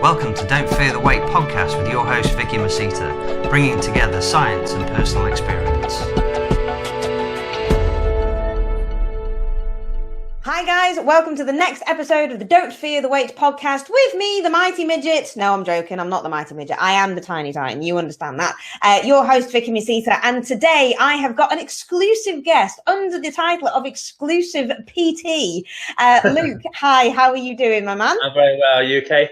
Welcome to Don't Fear the Weight podcast with your host Vicky Masita, bringing together science and personal experience. Hi guys, welcome to the next episode of the Don't Fear the Weight podcast with me, the Mighty Midget. No, I'm joking. I'm not the Mighty Midget. I am the Tiny Titan. You understand that. Your host, Vicky Masita. And today I have got an exclusive guest under the title of Exclusive PT. Luke, hi, how are you doing, my man? I'm very well. Are you okay?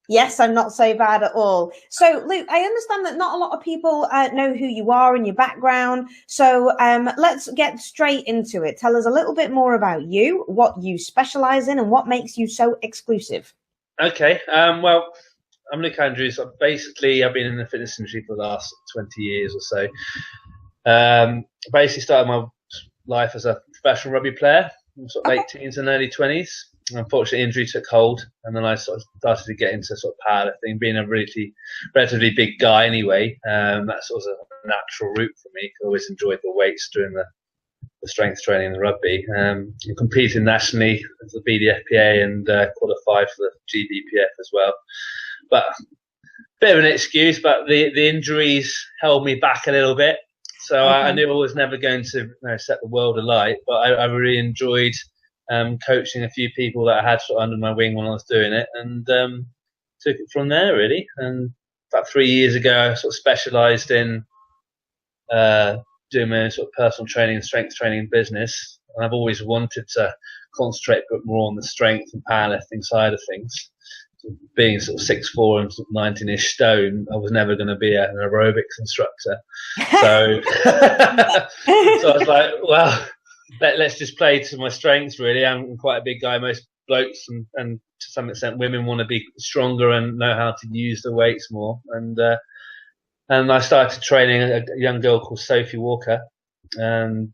Yes, I'm not so bad at all. So, Luke, I understand that not a lot of people know who you are and your background. So let's get straight into it. Tell us a little bit more about you, what you specialize in, and what makes you so exclusive. Okay. Well, I'm Luke Andrews. I've been in the fitness industry for the last 20 years or so. Basically started my life as a professional rugby player, sort of late teens and early 20s. Unfortunately, injury took hold, and then I sort of started to get into sort of powerlifting. Being a relatively big guy anyway, that sort of a natural route for me. I always enjoyed the weights doing the strength training and the rugby. Competing nationally as the BDFPA and qualified for the GBPF as well. But bit of an excuse, but the injuries held me back a little bit. So I knew I was never going to set the world alight, but I really enjoyed coaching a few people that I had sort of under my wing when I was doing it, and took it from there really. And about 3 years ago, I sort of specialised in doing my own sort of personal training and strength training business. And I've always wanted to concentrate a bit more on the strength and powerlifting side of things. Being sort of 6'4" and sort of 19-ish stone, I was never going to be an aerobics instructor. So, so I was like, well, let's just play to my strengths, really. I'm quite a big guy. Most blokes and to some extent women want to be stronger and know how to use the weights more. And I started training a young girl called Sophie Walker, and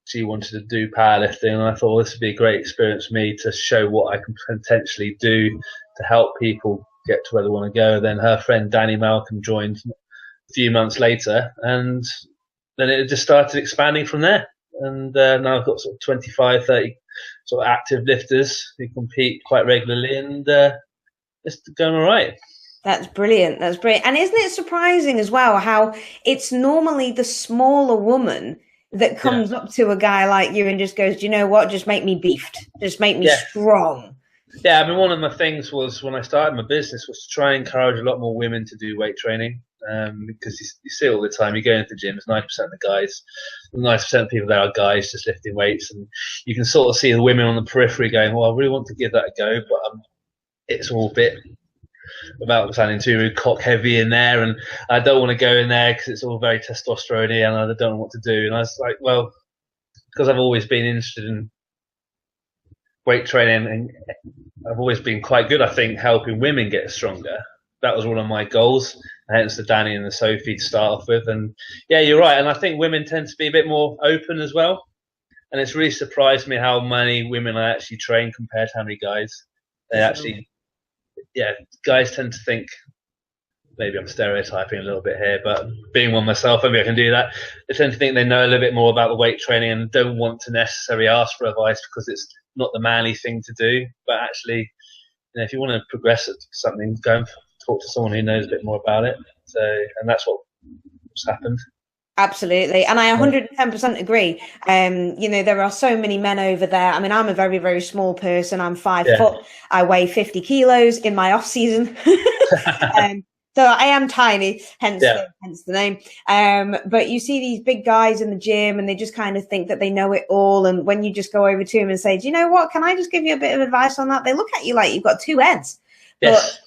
she wanted to do powerlifting. And I thought, well, this would be a great experience for me to show what I can potentially do to help people get to where they want to go. Then her friend Danny Malcolm joined a few months later, and then it just started expanding from there. And now I've got sort of 25, 30 sort of active lifters who compete quite regularly, and it's going all right. That's brilliant. That's brilliant. And isn't it surprising as well how it's normally the smaller woman that comes up to a guy like you and just goes, do you know what? Just make me beefed. Just make me strong. Yeah, I mean, one of my things was when I started my business was to try and encourage a lot more women to do weight training. Because you see it all the time. You go into the gym, it's 90% of the guys, 90% of people there are guys just lifting weights, and you can sort of see the women on the periphery going, well, I really want to give that a go, but it's all a bit, without sounding too cock heavy in there, and I don't want to go in there because it's all very testosterone-y and I don't know what to do. And I was like, well, because I've always been interested in weight training and I've always been quite good, I think, helping women get stronger. That was one of my goals, hence the Danny and the Sophie to start off with. And yeah, you're right. And I think women tend to be a bit more open as well. And it's really surprised me how many women I actually train compared to how many guys. They actually, guys tend to think, maybe I'm stereotyping a little bit here, but being one myself, maybe I can do that. They tend to think they know a little bit more about the weight training and don't want to necessarily ask for advice because it's not the manly thing to do. But actually, if you want to progress at something, go and talk to someone who knows a bit more about it. So, and that's what's happened. Absolutely. And I 110% agree. There are so many men over there. I mean, I'm a very, very small person. I'm 5 foot. I weigh 50 kilos in my off season. So I am tiny, hence the name. But you see these big guys in the gym and they just kind of think that they know it all. And when you just go over to them and say, do you know what? Can I just give you a bit of advice on that? They look at you like you've got two heads. Yes. But,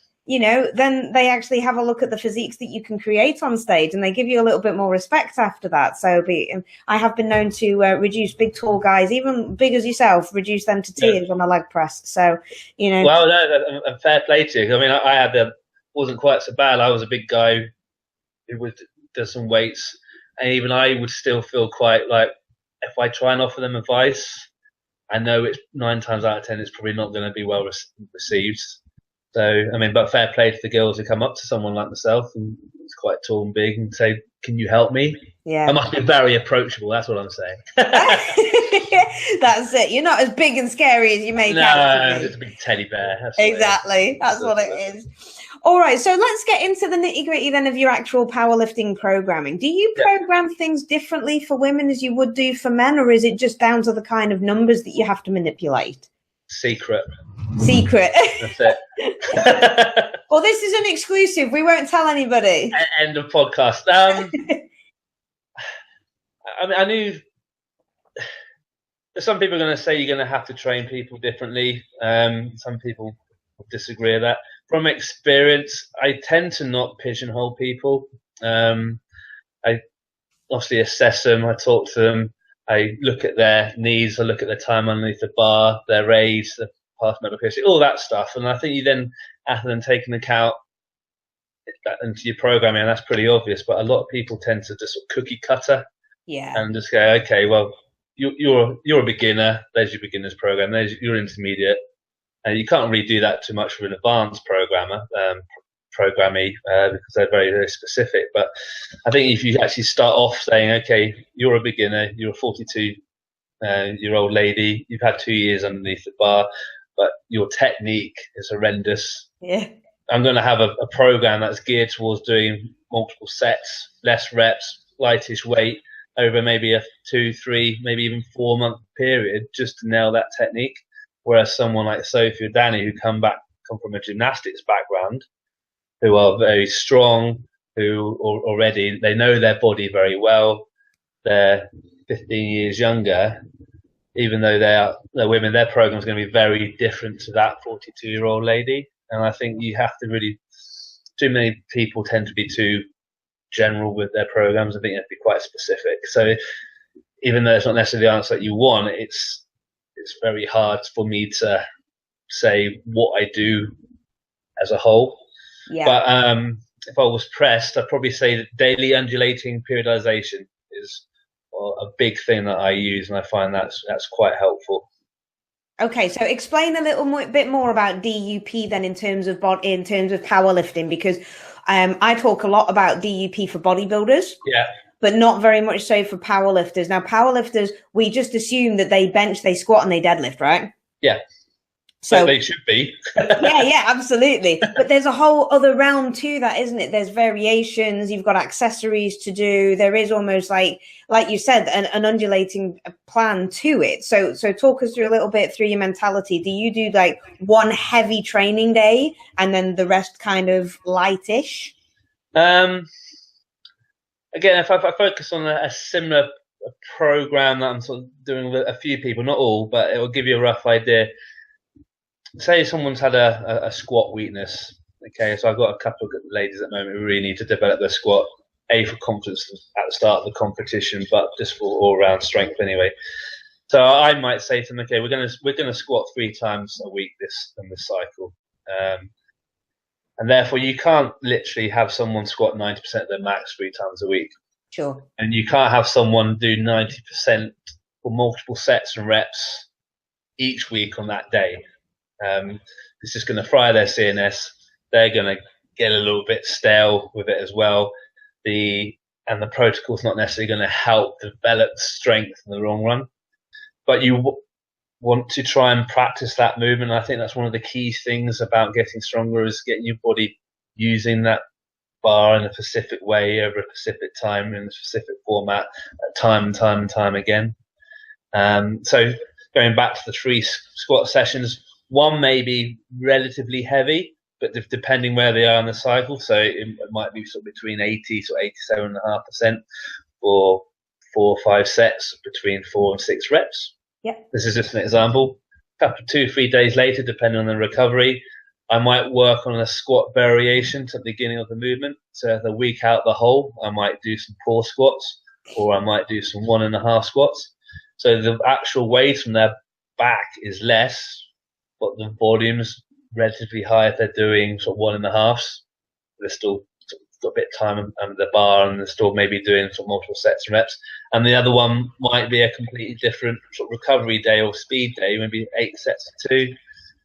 then they actually have a look at the physiques that you can create on stage and they give you a little bit more respect after that. So I have been known to reduce big, tall guys, even big as yourself, reduce them to tears on a leg press. So, Well, no, fair play to you. I mean, I wasn't quite so bad. I was a big guy who would do some weights, and even I would still feel quite like if I try and offer them advice, I know it's 9 times out of 10 it's probably not going to be well received. So, I mean, but fair play to the girls who come up to someone like myself and it's quite tall and big and say, can you help me? Yeah. I must be very approachable. That's what I'm saying. That's it. You're not as big and scary as you make No, out. it's a big teddy bear. Exactly. That's what it is. All right. So let's get into the nitty gritty then of your actual powerlifting programming. Do you program things differently for women as you would do for men, or is it just down to the kind of numbers that you have to manipulate? Secret. That's it. Well, this is an exclusive. We won't tell anybody. End of podcast. I knew some people are going to say you're going to have to train people differently. Some people disagree with that. From experience, I tend to not pigeonhole people. I obviously assess them. I talk to them. I look at their needs. I look at their time underneath the bar, their age, the past medical history, all that stuff. And I think you then have to take into account that into your programming, and that's pretty obvious. But a lot of people tend to just cookie cutter, and just go, okay, well, you're a beginner. There's your beginner's program. There's your intermediate, and you can't really do that too much with an advanced programmee because they're very, very specific. But I think if you actually start off saying, okay, you're a beginner, you're a 42-year-old lady, you've had 2 years underneath the bar, but your technique is horrendous. Yeah. I'm going to have a program that's geared towards doing multiple sets, less reps, lightish weight over maybe a 2, 3, maybe even 4 month period just to nail that technique. Whereas someone like Sophie or Danny, who come from a gymnastics background, who are very strong, who already they know their body very well, they're 15 years younger. Even though they're women, their program is going to be very different to that 42-year-old lady. And I think you have to really, too many people tend to be too general with their programs. I think you have to be quite specific. So even though it's not necessarily the answer that you want, it's very hard for me to say what I do as a whole. Yeah. But if I was pressed, I'd probably say that daily undulating periodization is a big thing that I use, and I find that's quite helpful. Okay, so explain a little bit more about DUP then in terms of powerlifting, because I talk a lot about DUP for bodybuilders, but not very much so for powerlifters. Now, powerlifters, we just assume that they bench, they squat, and they deadlift, right? Yeah. So they should be. yeah, absolutely. But there's a whole other realm to that, isn't it? There's variations. You've got accessories to do. There is almost like you said, an undulating plan to it. So talk us through a little bit through your mentality. Do you do like one heavy training day and then the rest kind of lightish? Again, if I focus on a similar program that I'm sort of doing with a few people, not all, but it will give you a rough idea. Say someone's had a squat weakness. Okay, so I've got a couple of ladies at the moment who really need to develop their squat, for confidence at the start of the competition, but just for all-round strength anyway. So I might say to them, okay, we're gonna squat 3 times a week this cycle, and therefore you can't literally have someone squat 90% of their max 3 times a week. Sure. And you can't have someone do 90% for multiple sets and reps each week on that day. It's just going to fry their CNS. They're going to get a little bit stale with it as well. The protocol's not necessarily going to help develop strength in the long run. But you want to try and practice that movement. I think that's one of the key things about getting stronger is getting your body using that bar in a specific way over a specific time in a specific format, time and time and time again. So going back to the 3 squat sessions, one may be relatively heavy, but depending where they are in the cycle, so it might be sort of between 80 to 87.5% for 4 or 5 sets between 4 and 6 reps. Yeah. This is just an example. A couple, 2 or 3 days later, depending on the recovery, I might work on a squat variation to the beginning of the movement. So the week out the whole, I might do some pull squats, or I might do some 1.5 squats. So the actual weight from their back is less, but the volume's relatively high if they're doing sort of 1.5s. They're still got a bit of time under the bar, and they're still maybe doing sort of multiple sets and reps. And the other one might be a completely different sort of recovery day or speed day, maybe 8 sets of 2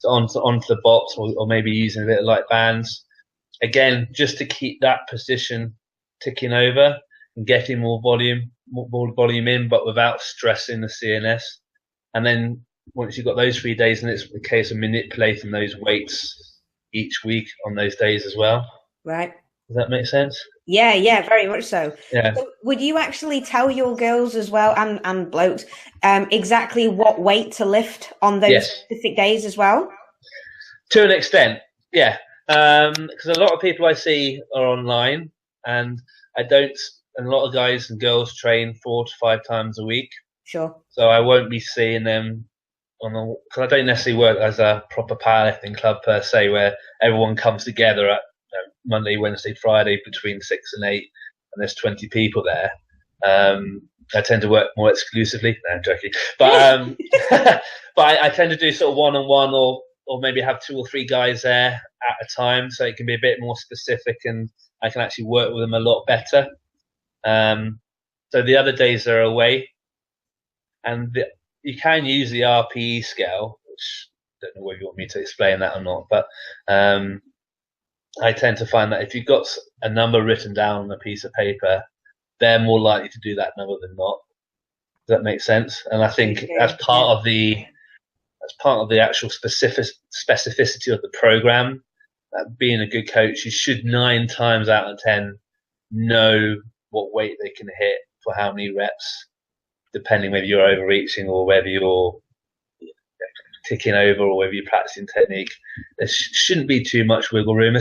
onto the box, or maybe using a bit of light bands. Again, just to keep that position ticking over and getting more volume. more volume in, but without stressing the CNS. And then once you've got those 3 days, then it's a case of manipulating those weights each week on those days as well. Right. Does that make sense? Yeah, very much so. Yeah. So would you actually tell your girls as well, and blokes, exactly what weight to lift on those specific days as well? To an extent, yeah. Because a lot of people I see are online, and a lot of guys and girls train 4 to 5 times a week. Sure. So I won't be seeing them because I don't necessarily work as a proper powerlifting club per se, where everyone comes together at Monday, Wednesday, Friday between 6 and 8, and there's 20 people there. I tend to work more exclusively. No, I'm joking. But but I tend to do sort of one-on-one, or maybe have 2 or 3 guys there at a time, so it can be a bit more specific, and I can actually work with them a lot better. So the other days they're away, and you can use the RPE scale, which I don't know whether you want me to explain that or not, but I tend to find that if you've got a number written down on a piece of paper, they're more likely to do that number than not. Does that make sense? And I think as part of the actual specificity of the program, being a good coach, you should 9 times out of 10 know what weight they can hit for how many reps, depending whether you're overreaching or whether you're ticking over or whether you're practicing technique. There shouldn't be too much wiggle room.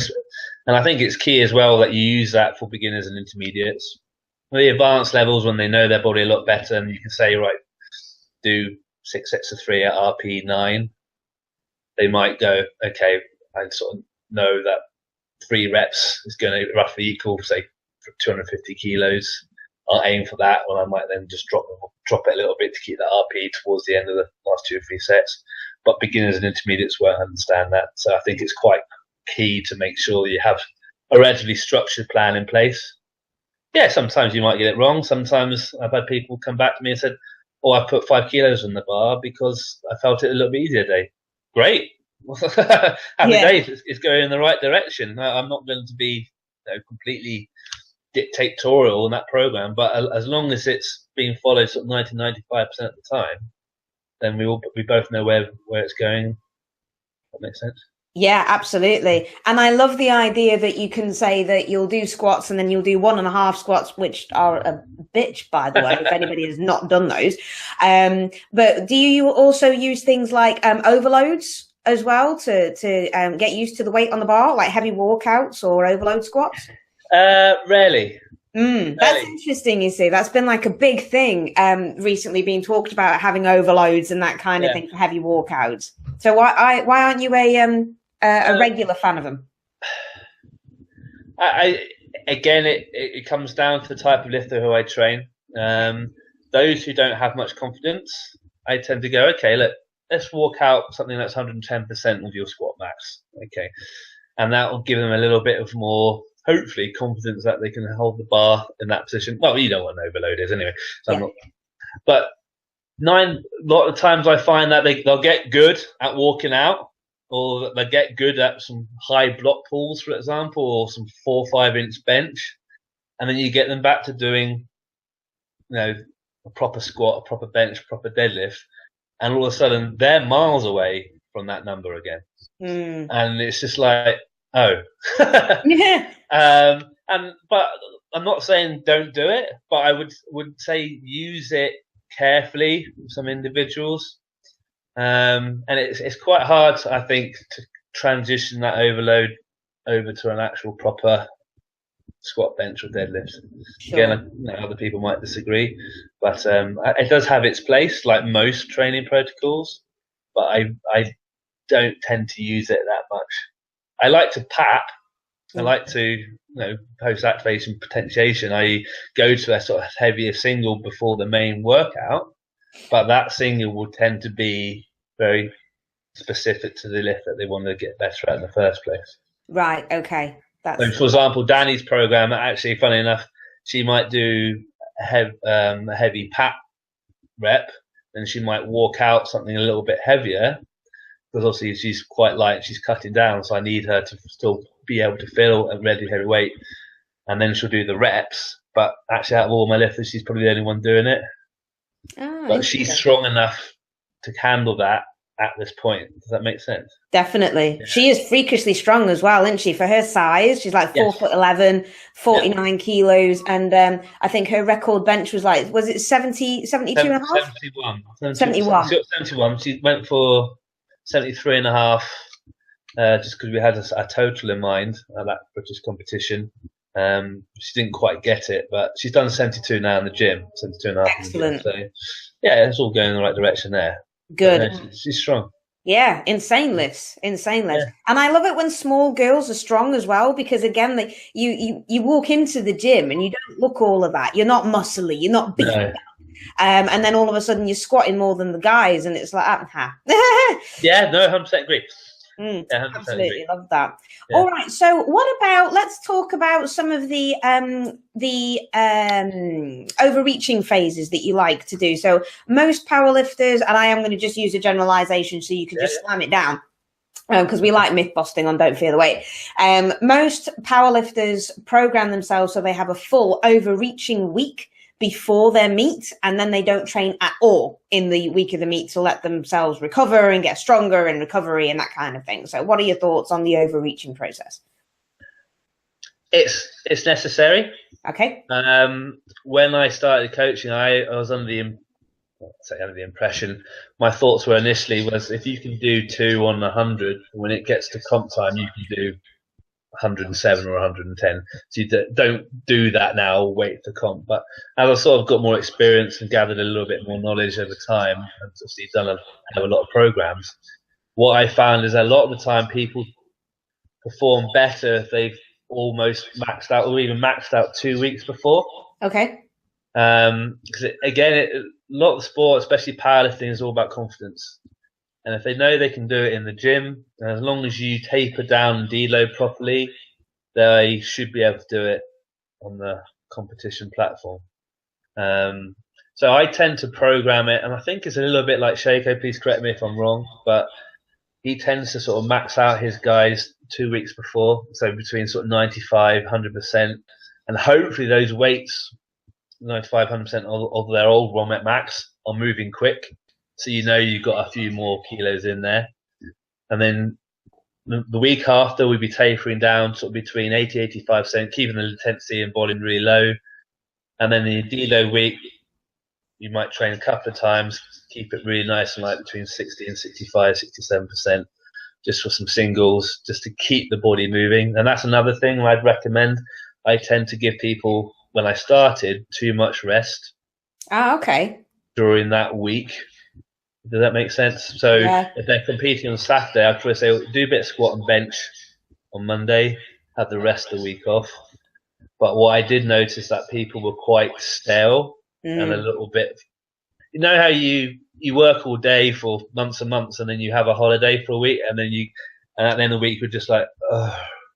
And I think it's key as well that you use that for beginners and intermediates. The advanced levels, when they know their body a lot better, and you can say, right, do 6 sets of 3 at RP 9, they might go, okay, I sort of know that 3 reps is going to roughly equal, say, 250 kilos. I'll aim for that, or I might then just drop it a little bit to keep that RP towards the end of the last 2 or 3 sets. But beginners and intermediates won't understand that. So I think it's quite key to make sure that you have a relatively structured plan in place. Yeah, sometimes you might get it wrong. Sometimes I've had people come back to me and said, oh, I put 5 kilos on the bar because I felt it a little bit easier today. Great. Happy days. It's going in the right direction. I'm not going to be completely dictatorial in that program, but as long as it's being followed sort of 90-95% of the time, then we both know where it's going. That makes sense. Yeah, absolutely. And I love the idea that you can say that you'll do squats and then you'll do 1.5 squats, which are a bitch, by the way, if anybody has not done those. But do you also use things like overloads as well to get used to the weight on the bar, like heavy walkouts or overload squats? Rarely. That's interesting. You see, that's been like a big thing recently being talked about, having overloads and that kind of thing for heavy walkouts. So why aren't you a regular fan of them? Again, it comes down to the type of lifter who I train. Those who don't have much confidence, I tend to go, okay, look, let's walk out something that's 110% of your squat max. Okay, and that will give them a little bit of more, hopefully, confidence that they can hold the bar in that position. Well, you know what an overload is anyway. So I'm not. But a lot of times I find that they'll get good at walking out, or they get good at some high block pulls, for example, or some 4 or 5 inch bench, and then you get them back to doing, a proper squat, a proper bench, a proper deadlift, and all of a sudden they're miles away from that number again, and it's just like, oh, yeah. But I'm not saying don't do it, but I would say use it carefully with some individuals. And it's quite hard, I think, to transition that overload over to an actual proper squat, bench, or deadlift. Sure. Again, other people might disagree, but it does have its place, like most training protocols. But I don't tend to use it that much. I like to PAP. I like to, post-activation potentiation. I go to a sort of heavier single before the main workout, but that single will tend to be very specific to the lift that they want to get better at in the first place. Right. Okay. So, for example, Danny's program, actually, funny enough, she might do a heavy PAP rep, and she might walk out something a little bit heavier, because obviously she's quite light, she's cutting down, so I need her to still be able to feel a really heavy weight, and then she'll do the reps, but actually out of all my lifters, she's probably the only one doing it. But she's strong enough to handle that at this point. Does that make sense? Definitely. Yeah. She is freakishly strong as well, isn't she? For her size, she's like 4'11", 49 kilos. And I think her record bench was it 70, 72 and a half? 71. 71. She went for 73 and a half, just because we had a total in mind at that British competition. She didn't quite get it, but she's done 72 now in the gym, 72 and a half. Excellent. So, yeah, it's all going in the right direction there. Good. She's strong. Yeah, insane lifts. Yeah. And I love it when small girls are strong as well, because again, you walk into the gym and you don't look all of that. You're not muscly, you're not big. No. And then all of a sudden you're squatting more than the guys, and it's like, Yeah, no, 100% agree. Yeah, absolutely love that. Yeah. All right, so let's talk about some of the overreaching phases that you like to do. So most powerlifters, and I am going to just use a generalization so you can just slam it down, because we like myth busting on Don't Fear the Weight. Most powerlifters program themselves so they have a full overreaching week before their meet, and then they don't train at all in the week of the meet to let themselves recover and get stronger in recovery and that kind of thing. So what are your thoughts on the overreaching process? It's necessary. Okay. When I started coaching, I was under the impression, my thoughts were initially was, if you can do 2 on 100, when it gets to comp time, you can do 107 or 110. So you don't do that now, wait for comp. But as I sort of got more experience and gathered a little bit more knowledge over time, and obviously done a lot of programs, what I found is a lot of the time people perform better if they've almost maxed out or even maxed out 2 weeks before. Okay. Because a lot of the sport, especially powerlifting, is all about confidence. And if they know they can do it in the gym, and as long as you taper down and deload properly, they should be able to do it on the competition platform. So I tend to program it, and I think it's a little bit like Shaco, please correct me if I'm wrong, but he tends to sort of max out his guys 2 weeks before, so between sort of 95, 100%, and hopefully those weights, 95, 100% of their old ROM at max, are moving quick. So you know you've got a few more kilos in there. And then the week after, we'd be tapering down sort of between 80, 85%, keeping the intensity and volume really low. And then the deload week, you might train a couple of times, keep it really nice and light between 60 and 65, 67%, just for some singles, just to keep the body moving. And that's another thing I'd recommend. I tend to give people, when I started, too much rest. Okay. During that week. Does that make sense? So if they're competing on Saturday, I'd probably say do a bit of squat and bench on Monday, have the rest of the week off. But what I did notice that people were quite stale and a little bit. You know how you work all day for months and months, and then you have a holiday for a week, and then at the end of the week you're just like,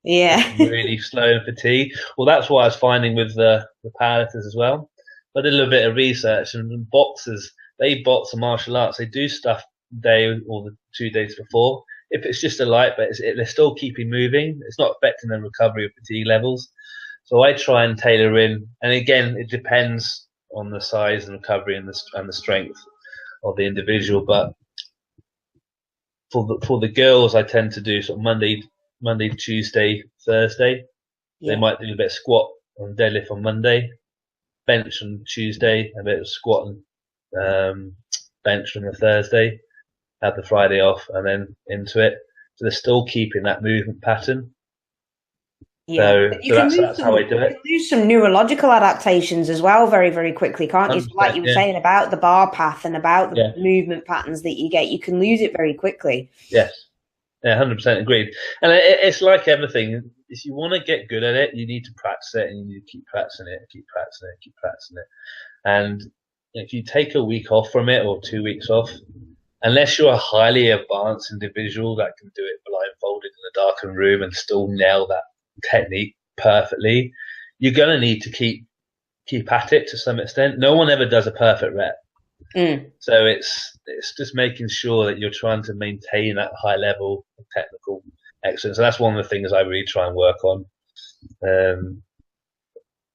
really slow and fatigued. Well, that's what I was finding with the powerlifters as well. I did a little bit of research, and boxers, they box and martial arts, they do stuff day or the 2 days before. If it's just a light, but they're still keeping moving, it's not affecting their recovery or fatigue levels. So I try and tailor in, and again, it depends on the size and recovery and the strength of the individual. But for the girls, I tend to do sort of Monday, Tuesday, Thursday. Yeah. They might do a bit of squat and deadlift on Monday, bench on Tuesday, a bit of squat and bench on the Thursday, have the Friday off, and then into it. So they're still keeping that movement pattern. Yeah. So that's how I do it. You can do some neurological adaptations as well very, very quickly, can't you? So like you were saying about the bar path and about the movement patterns that you get, you can lose it very quickly. Yes. Yeah, 100% agreed. And it's like everything. If you want to get good at it, you need to practice it, and you need to keep practicing it, keep practicing it, keep practicing it. And if you take a week off from it or 2 weeks off, unless you're a highly advanced individual that can do it blindfolded in a darkened room and still nail that technique perfectly, you're going to need to keep at it to some extent. No one ever does a perfect rep. So it's just making sure that you're trying to maintain that high level of technical excellence. And that's one of the things I really try and work on.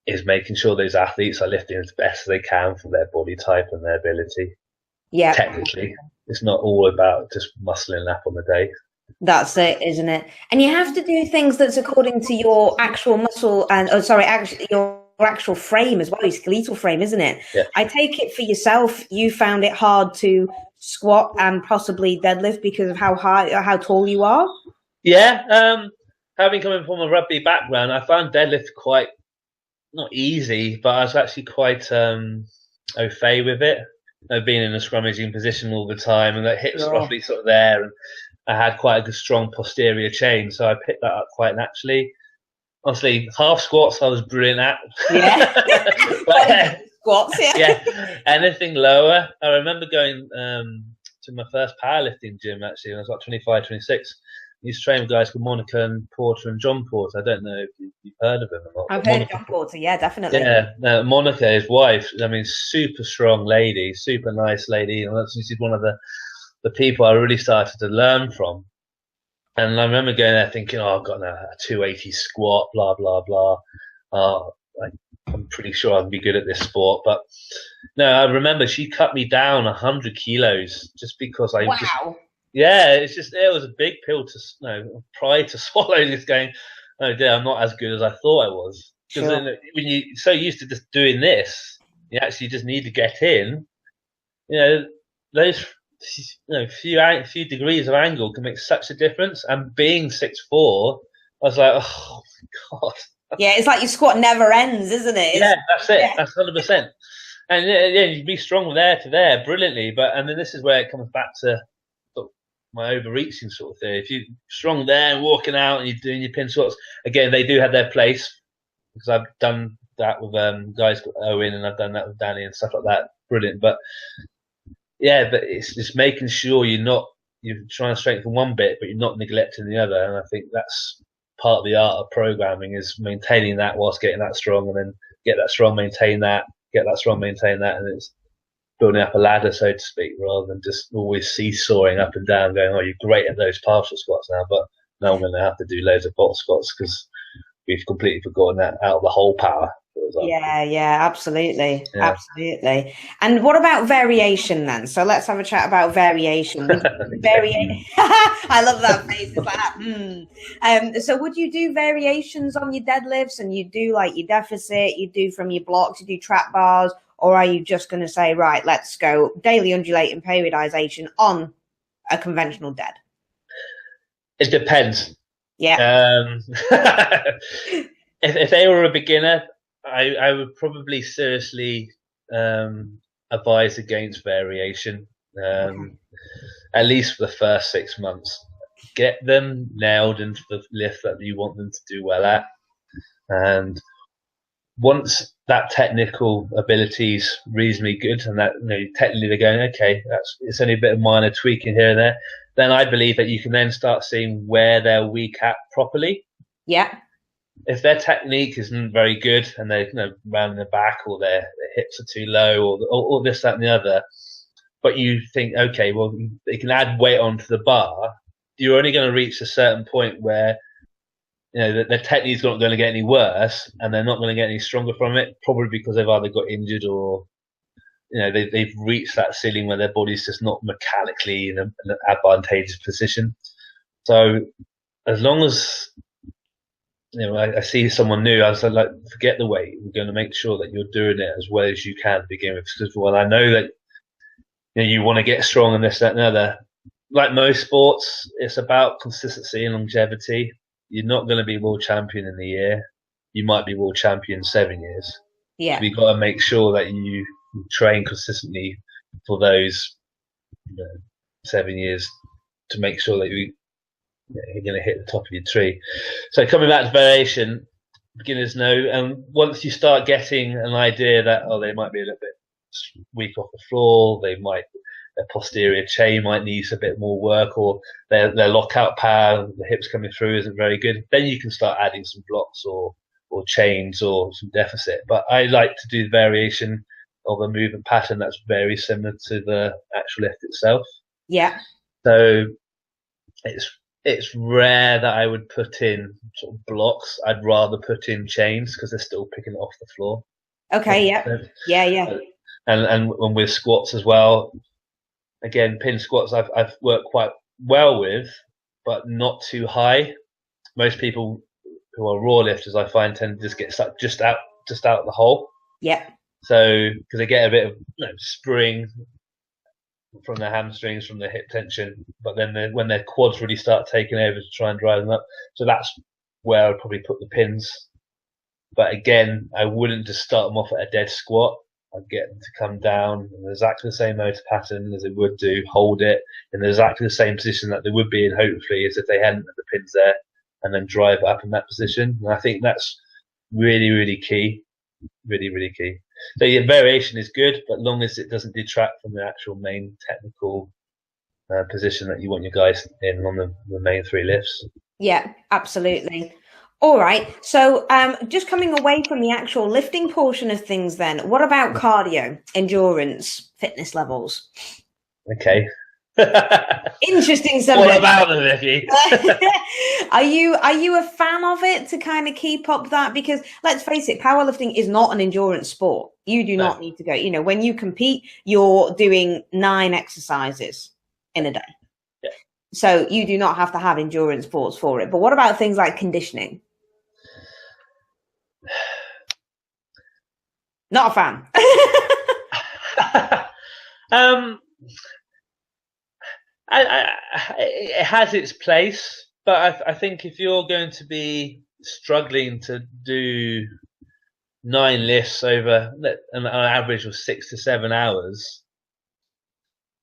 is making sure those athletes are lifting as best as they can for their body type and their ability. Yeah. Technically, it's not all about just muscling up on the day. That's it, isn't it? And you have to do things that's according to your actual muscle and your actual frame as well, your skeletal frame, isn't it? Yeah. I take it for yourself, you found it hard to squat and possibly deadlift because of how tall you are? Yeah. Having come from a rugby background, I found deadlift quite not easy, but I was actually quite au fait with it. I've been in a scrummaging position all the time, and that hips roughly sort of there, and I had quite a good, strong posterior chain, so I picked that up quite naturally. Honestly, half squats I was brilliant at. Yeah. Squats, yeah. Yeah. Anything lower. I remember going to my first powerlifting gym, actually, when I was like 25, 26. I used to train with guys called Monica and Porter and John Porter. I don't know if you've heard of him or not. I've heard of John Porter, yeah, definitely. Yeah, no, Monica, his wife, I mean, super strong lady, super nice lady. And she's one of the people I really started to learn from. And I remember going there thinking, oh, I've got a 280 squat, blah, blah, blah. I'm pretty sure I'd be good at this sport. But no, I remember she cut me down 100 kilos just because I just... Yeah, it was a big pill to pride to swallow. Just going, oh dear, I'm not as good as I thought I was. Because when you're so used to just doing this, you actually just need to get in. Those few degrees of angle can make such a difference. And being 6'4", I was like, oh my god. Yeah, it's like your squat never ends, isn't it? Yeah, that's it. Yeah. That's 100%. And yeah, you be strong there to there, brilliantly. And then this is where it comes back to my overreaching sort of thing. If you're strong there and walking out and you're doing your pin squats, again, they do have their place, because I've done that with guys like Owen, and I've done that with Danny and stuff like that. Brilliant. But yeah, but it's just making sure you're trying to strengthen one bit, but you're not neglecting the other. And I think that's part of the art of programming, is maintaining that whilst getting that strong, and then get that strong, maintain that, get that strong, maintain that, and it's building up a ladder, so to speak, rather than just always seesawing up and down, going, oh, you're great at those partial squats now, but now I'm going to have to do loads of box squats because we've completely forgotten that out of the whole power. Yeah, absolutely. Yeah. Absolutely. And what about variation then? So let's have a chat about variation. I love that face. It's like, so would you do variations on your deadlifts, and you do like your deficit, you do from your blocks, you do trap bars, or are you just going to say, right, let's go daily undulating periodization on a conventional dead? It depends. Yeah. If they were a beginner, I would probably seriously advise against variation, at least for the first 6 months. Get them nailed into the lift that you want them to do well at. And once that technical ability is reasonably good, and that technically they're going, okay, it's only a bit of minor tweaking here and there, then I believe that you can then start seeing where they're weak at properly. Yeah. If their technique isn't very good, and they're rounding the back, or their hips are too low, or this, that, and the other, but you think, okay, well, they can add weight onto the bar, you're only going to reach a certain point where their technique's not going to get any worse, and they're not going to get any stronger from it, probably because they've either got injured, or they've reached that ceiling where their body's just not mechanically in an advantageous position. So as long as I see someone new, I was like, forget the weight. We're going to make sure that you're doing it as well as you can to begin with. Because I know that you want to get strong and this, that, and the other. Like most sports, it's about consistency and longevity. You're not going to be world champion in a year. You might be world champion in 7 years. Yeah. So you've got to make sure that you train consistently for those 7 years to make sure that you're going to hit the top of your tree. So coming back to variation, beginners know, and once you start getting an idea that they might be a little bit weak off the floor, their posterior chain might need a bit more work, or their lockout power, the hips coming through isn't very good, then you can start adding some blocks or chains or some deficit. But I like to do the variation of a movement pattern that's very similar to the actual lift itself. Yeah. So it's it's rare that I would put in sort of blocks. I'd rather put in chains because they're still picking it off the floor. Okay, yeah. And with squats as well. Again, pin squats I've worked quite well with, but not too high. Most people who are raw lifters, I find, tend to just get stuck just out of the hole. Yeah. So because they get a bit of spring from their hamstrings, from their hip tension, but then when their quads really start taking over to try and drive them up, so that's where I'd probably put the pins. But again, I wouldn't just start them off at a dead squat. I'd get them to come down in exactly the same motor pattern as they would do, hold it in exactly the same position that they would be in, hopefully, as if they hadn't had the pins there, and then drive it up in that position. And I think that's really, really key. Really, really key. So yeah, variation is good, but long as it doesn't detract from the actual main technical position that you want your guys in on the main 3 lifts. Yeah, absolutely. All right. So just coming away from the actual lifting portion of things then, what about cardio, endurance, fitness levels? Okay. Interesting subject. What about them, Vicky? Are you a fan of it to kind of keep up that? Because let's face it, powerlifting is not an endurance sport. You do not need to go. When you compete, you're doing 9 exercises in a day. Yeah. So you do not have to have endurance sports for it. But what about things like conditioning? Not a fan. It has its place, but I think if you're going to be struggling to do 9 lifts over an average of 6 to 7 hours,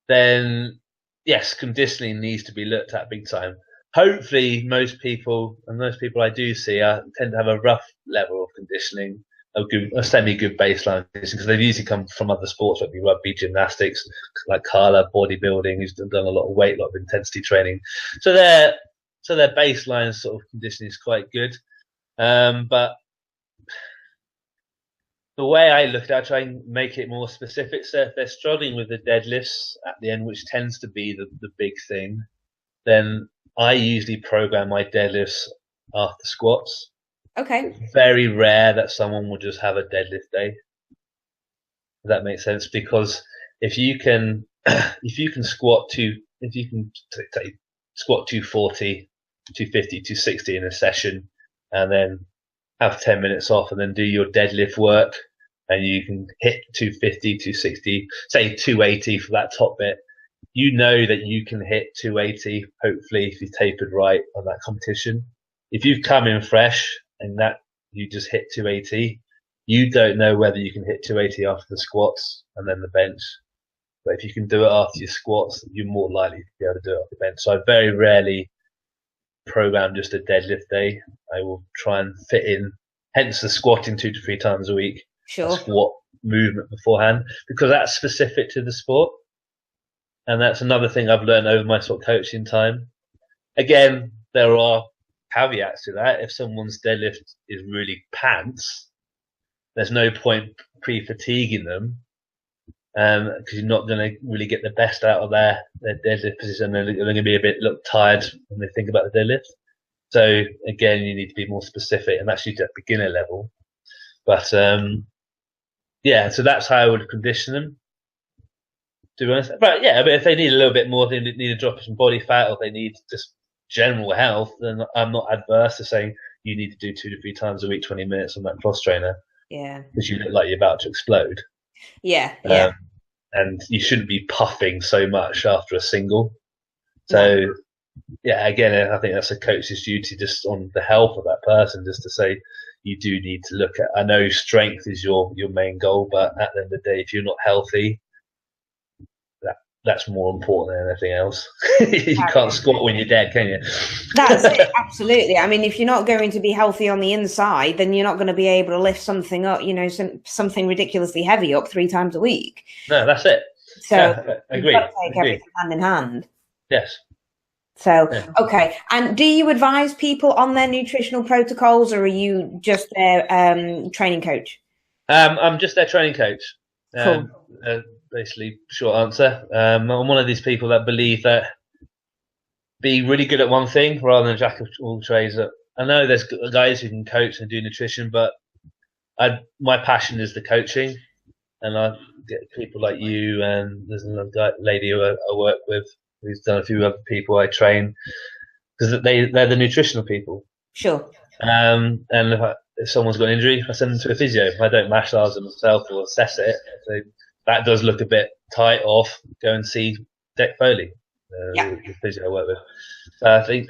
then yes, conditioning needs to be looked at big time. Hopefully, most people I do see tend to have a rough level of conditioning, a semi-good baseline, because they've usually come from other sports like rugby, gymnastics, like Carla, bodybuilding, who's done a lot of weight, a lot of intensity training. So their baseline sort of conditioning is quite good. But the way I look at it, I try and make it more specific. So if they're struggling with the deadlifts at the end, which tends to be the big thing, then I usually program my deadlifts after squats. Okay. It's very rare that someone will just have a deadlift day. Does that make sense? Because if you can squat squat 240, 250, 260 in a session, and then have 10 minutes off, and then do your deadlift work, and you can hit 250, 260, say 280 for that top bit. You know that you can hit 280, hopefully, if you've tapered right on that competition. If you've come in fresh and that you just hit 280, you don't know whether you can hit 280 after the squats and then the bench. But if you can do it after your squats, you're more likely to be able to do it off the bench. So I very rarely program just a deadlift day. I will try and fit in, hence the squatting 2 to 3 times a week. Sure. Squat movement beforehand, because that's specific to the sport. And that's another thing I've learned over my sort of coaching time. Again, there are caveats to that. If someone's deadlift is really pants, there's no point pre-fatiguing them, because you're not going to really get the best out of their deadlift position. They're going to be a bit tired when they think about the deadlift. So again, you need to be more specific, and that's usually at beginner level. But yeah, so that's how I would condition them, to be honest. But yeah, but if they need a little bit more, they need to drop some body fat, or they need just general health, then I'm not adverse to saying you need to do 2 to 3 times a week, 20 minutes on that cross trainer. Yeah. Because you look like you're about to explode. Yeah. And you shouldn't be puffing so much after a single. So, yeah, again, I think that's a coach's duty just on the health of that person, just to say you do need to look at, I know strength is your main goal, but at the end of the day, if you're not healthy, that's more important than anything else. You can't squat when you're dead, can you? That's it, absolutely. I mean, if you're not going to be healthy on the inside, then you're not going to be able to lift something up, something ridiculously heavy up 3 times a week. No, that's it. So yeah, I agree. You've got to take everything hand in hand. Yes. So, okay. And do you advise people on their nutritional protocols, or are you just their training coach? I'm just their training coach. Cool. Basically, short answer. I'm one of these people that believe that be really good at one thing rather than jack of all trades. I know there's guys who can coach and do nutrition, but my passion is the coaching, and I get people like you, and there's another lady who I work with who's done a few other people I train, because they're the nutritional people. Sure. And if someone's got an injury, I send them to a physio. I don't massage them myself or assess it. So that does look a bit tight off. Go and see Dick Foley, the physio I work with. So I think,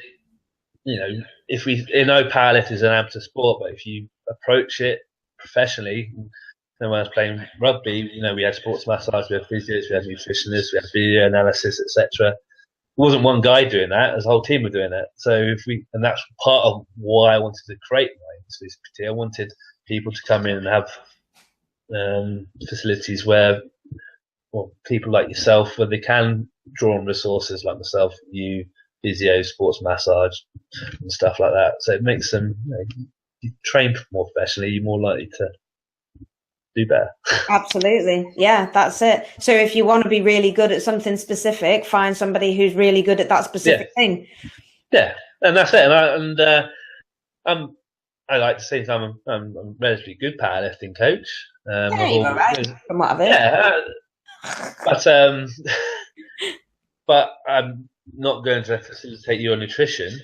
if powerlifting is an amateur sport, but if you approach it professionally, when I was playing rugby, we had sports massage, we had physios, we had nutritionists, we had video analysis, etc. It wasn't one guy doing that; as a whole team were doing it. So and that's part of why I wanted to create my exclusivity. I wanted people to come in and have facilities where, people like yourself, where they can draw on resources like myself, you, physio, sports massage, and stuff like that. So it makes them, you train more professionally, you're more likely to do better. Absolutely. Yeah, that's it. So if you want to be really good at something specific, find somebody who's really good at that specific thing. Yeah, and that's it. I like to say I'm a relatively good powerlifting coach. You're right. From what I've heard. Yeah, but I'm not going to facilitate your nutrition.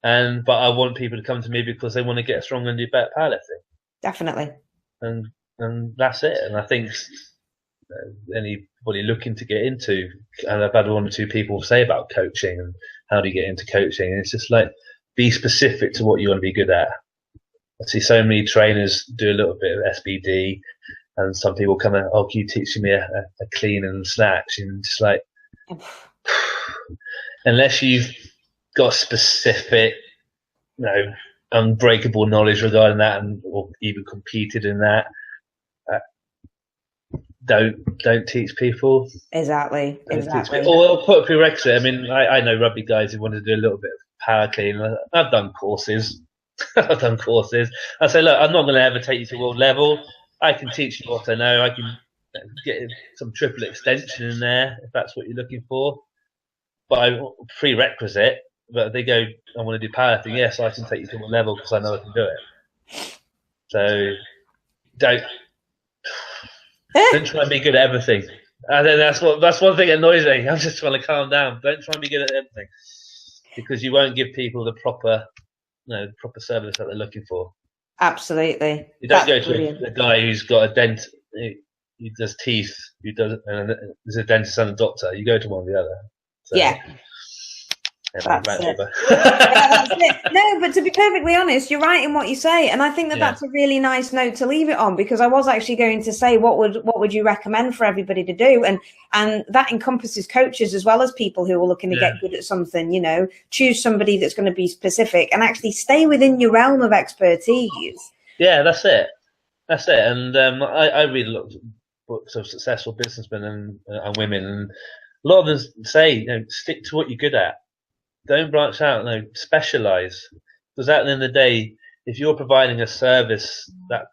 But I want people to come to me because they want to get stronger and do better powerlifting. Definitely. And that's it. And I think anybody looking to get into, and I've had one or two people say about coaching and how do you get into coaching, and it's just like, be specific to what you want to be good at. I see so many trainers do a little bit of SBD, and some people come in, can you teach me a clean and snatch? And just like, unless you've got specific, unbreakable knowledge regarding that, or even competed in that, don't teach people. Exactly. Or put a prerequisite. I mean, I know rugby guys who want to do a little bit of power clean. I've done courses. I say, look, I'm not going to ever take you to world level. I can teach you what I know. I can get some triple extension in there if that's what you're looking for. But prerequisite. But they go, I want to do powerlifting. Yes, I can take you to one level because I know I can do it. So don't try and be good at everything. And then that's one thing that annoys me. I'm just trying to calm down. Don't try and be good at everything, because you won't give people the proper service that they're looking for. Absolutely. You don't go to a guy who's got a dent. He does teeth. And there's a dentist and a doctor. You go to one or the other. So, yeah. That's it. That's it. No, but to be perfectly honest, you're right in what you say, and I think that's a really nice note to leave it on, because I was actually going to say, what would you recommend for everybody to do, and that encompasses coaches as well as people who are looking to get good at something. Choose somebody that's going to be specific and actually stay within your realm of expertise. Yeah, that's it. And I read a lot of books of successful businessmen and women, and a lot of them say, stick to what you're good at. Don't branch out, specialize. Because at the end of the day, if you're providing a service that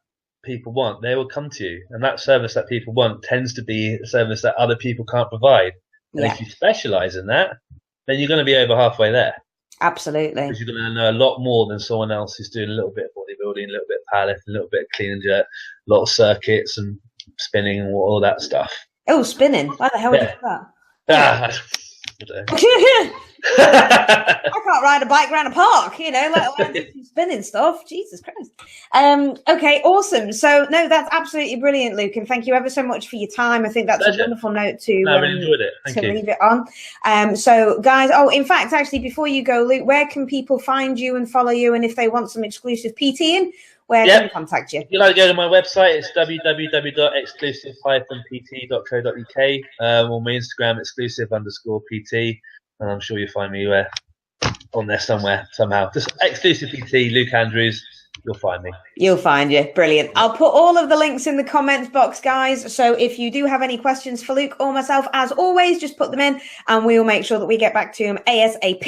people want, they will come to you. And that service that people want tends to be a service that other people can't provide. And if you specialize in that, then you're going to be over halfway there. Absolutely. Because you're going to know a lot more than someone else who's doing a little bit of bodybuilding, a little bit of powerlifting, a little bit of clean and jerk, a lot of circuits and spinning and all that stuff. Oh, spinning. Why the hell would you do that? I can't ride a bike around a park, let alone do some spinning stuff. Jesus Christ. Okay, awesome. So no, that's absolutely brilliant, Luke, and thank you ever so much for your time. I think that's a wonderful note to I really enjoyed it. Thank you. Leave it on. So guys, in fact, actually, before you go, Luke, where can people find you and follow you, and if they want some exclusive PTing, where can they contact you? You go to my website. It's www.exclusive-pt.co.uk, or my Instagram, exclusive_PT, and I'm sure you'll find me on there somewhere, somehow. Just exclusive PT, Luke Andrews. You'll find me. You'll find you. Brilliant. I'll put all of the links in the comments box, guys. So if you do have any questions for Luke or myself, as always, just put them in and we will make sure that we get back to him ASAP.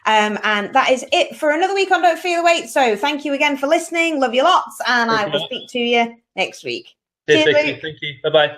And that is it for another week on Don't Feel the Wait. So thank you again for listening. Love you lots. And I will speak to you next week. Cheers, Vicky. Thank you. Bye-bye.